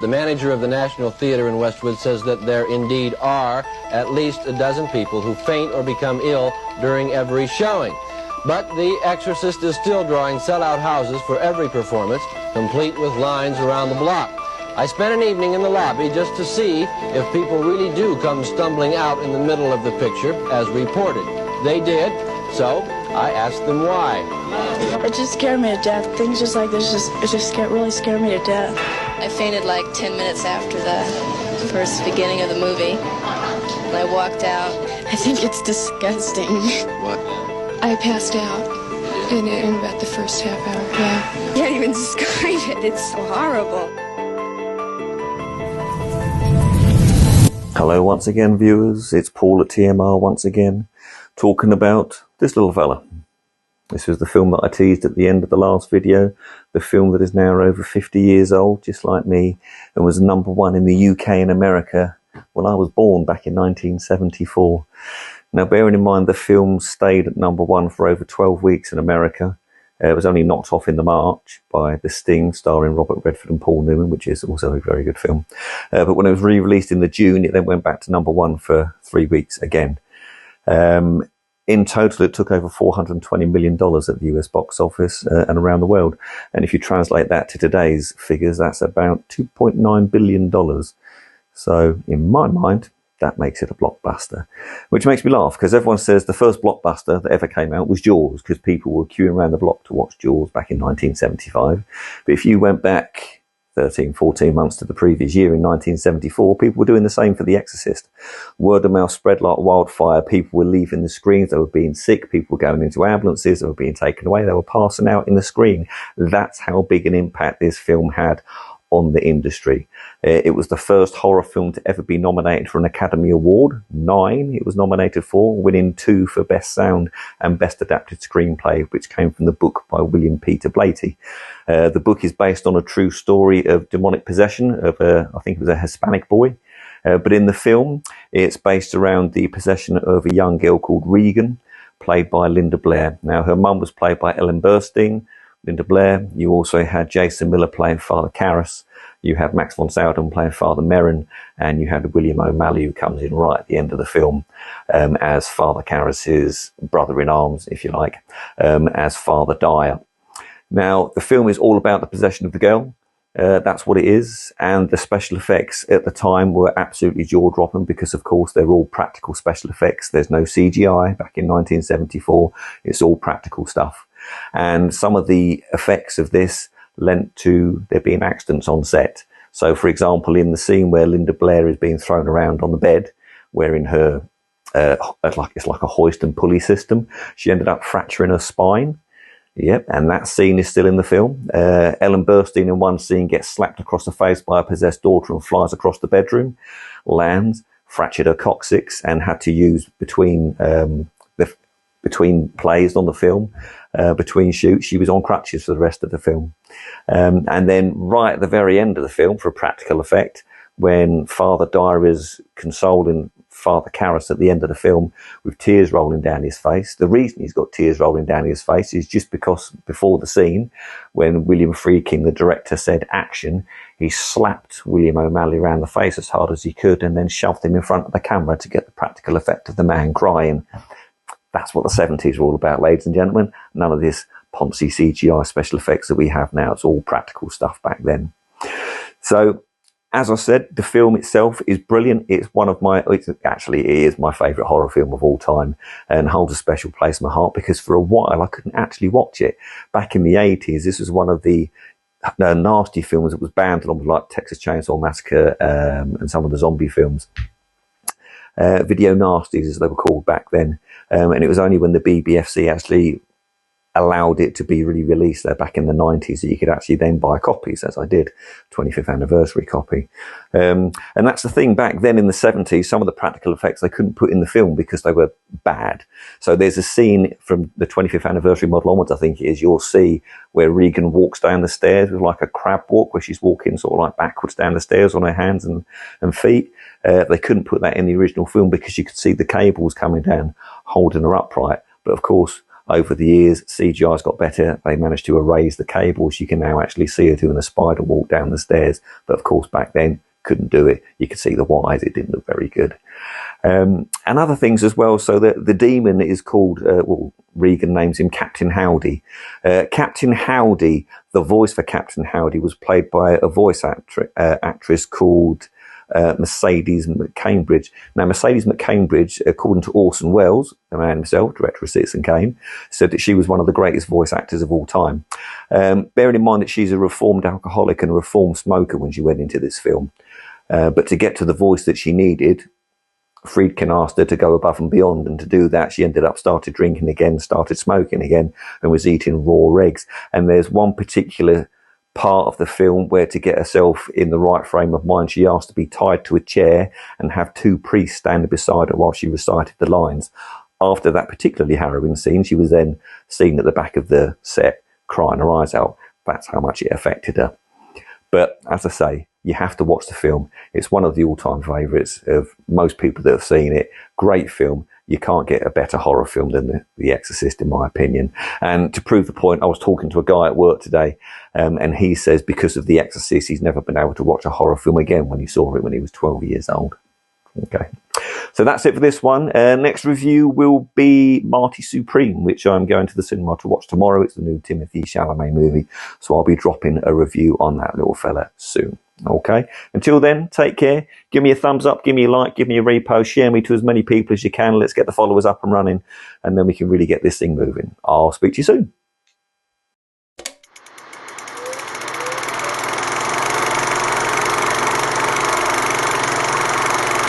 manager of the National Theatre in Westwood says that there indeed are at least a dozen people who faint or become ill during every showing. But The Exorcist is still drawing sellout houses for every performance, complete with lines around the block. I spent an evening in the lobby just to see if people really do come stumbling out in the middle of the picture, as reported. They did, so I asked them why. It just scared me to death. Things just like this really scared me to death. I fainted like 10 minutes after the first beginning of the movie. And I walked out. I think it's disgusting. What? I passed out in about the first half hour, yeah. Can't even describe it. It's so horrible. Hello once again, viewers. It's Paul at TMR once again, talking about this little fella. This was the film that I teased at the end of the last video, the film that is now over 50 years old, just like me, and was #1 in the UK and America when I was born back in 1974. Now, bearing in mind the film stayed at #1 for over 12 weeks in America. It was only knocked off in the March by The Sting, starring Robert Redford and Paul Newman, which is also a very good film. But when it was re-released in the June, it then went back to #1 for 3 weeks again. In total, it took over $420 million at the US box office and around the world. And if you translate that to today's figures, that's about $2.9 billion. So in my mind, that makes it a blockbuster, which makes me laugh because everyone says the first blockbuster that ever came out was Jaws, because people were queuing around the block to watch Jaws back in 1975. But if you went back 13, 14 months to the previous year in 1974, people were doing the same for The Exorcist. Word of mouth spread like wildfire. People were leaving the screens. They were being sick. People were going into ambulances. They were being taken away. They were passing out in the screen. That's how big an impact this film had on the industry. It was the first horror film to ever be nominated for an Academy Award. 9 it was nominated for, winning 2 for Best Sound and Best Adapted Screenplay, which came from the book by William Peter Blatty. The book is based on a true story of demonic possession of I think it was a Hispanic boy. But in the film, it's based around the possession of a young girl called Regan, played by Linda Blair. Now, her mum was played by Ellen Burstyn. Linda Blair. You also had Jason Miller playing Father Karras. You had Max von Sydow playing Father Merrin, and you had William O'Malley, who comes in right at the end of the film as Father Karras's brother-in-arms, if you like, as Father Dyer. Now, the film is all about the possession of the girl. That's what it is, and the special effects at the time were absolutely jaw-dropping because, of course, they're all practical special effects. There's no CGI back in 1974. It's all practical stuff. And some of the effects of this lent to there being accidents on set. So, for example, in the scene where Linda Blair is being thrown around on the bed, wearing her, it's like a hoist and pulley system, she ended up fracturing her spine. Yep, and that scene is still in the film. Ellen Burstyn in one scene gets slapped across the face by a possessed daughter and flies across the bedroom, lands, fractured her coccyx, and had to use between plays on the film, between shoots, she was on crutches for the rest of the film. And then right at the very end of the film, for a practical effect, when Father Dyer is consoling Father Karras at the end of the film with tears rolling down his face. The reason he's got tears rolling down his face is just because before the scene, when William Friedkin, the director, said action, he slapped William O'Malley around the face as hard as he could and then shoved him in front of the camera to get the practical effect of the man crying. That's what the 70s were all about, ladies and gentlemen. None of this Ponzi CGI special effects that we have now. It's all practical stuff back then. So, as I said, the film itself is brilliant. It is my favourite horror film of all time and holds a special place in my heart because for a while I couldn't actually watch it. Back in the 80s, this was one of the nasty films that was banned along with like Texas Chainsaw Massacre and some of the zombie films. Video nasties, as they were called back then. And it was only when the BBFC actually allowed it to be re-released there back in the 90s that you could actually then buy copies, as I did, 25th anniversary copy. And that's the thing, back then in the 70s, some of the practical effects they couldn't put in the film because they were bad. So there's a scene from the 25th anniversary model onwards, I think it is, you'll see where Regan walks down the stairs with like a crab walk, where she's walking sort of like backwards down the stairs on her hands and feet. They couldn't put that in the original film because you could see the cables coming down, holding her upright. But of course, over the years, CGI's got better. They managed to erase the cables. You can now actually see her doing a spider walk down the stairs. But of course, back then, couldn't do it. You could see the wires. It didn't look very good. And other things as well. So the demon is called, well, Regan names him Captain Howdy. Captain Howdy, the voice for Captain Howdy was played by a voice actress called Mercedes McCambridge. Now, Mercedes McCambridge, according to Orson Welles, the man himself, director of Citizen Kane, said that she was one of the greatest voice actors of all time. Bearing in mind that she's a reformed alcoholic and a reformed smoker when she went into this film. But to get to the voice that she needed, Friedkin asked her to go above and beyond, and to do that she ended up started drinking again, started smoking again, and was eating raw eggs. And there's one particular part of the film where, to get herself in the right frame of mind, she asked to be tied to a chair and have 2 priests stand beside her while she recited the lines. After that particularly harrowing scene, she was then seen at the back of the set crying her eyes out. That's how much it affected her. But as I say, you have to watch the film. It's one of the all-time favourites of most people that have seen it. Great film. You can't get a better horror film than The Exorcist, in my opinion. And to prove the point, I was talking to a guy at work today, and he says because of The Exorcist, he's never been able to watch a horror film again when he saw it when he was 12 years old. Okay. So that's it for this one. Next review will be Marty Supreme, which I'm going to the cinema to watch tomorrow. It's the new Timothée Chalamet movie. So I'll be dropping a review on that little fella soon. Okay. Until then, take care. Give me a thumbs up, give me a like, give me a repost, share me to as many people as you can. Let's get the followers up and running, and then we can really get this thing moving. I'll speak to you soon.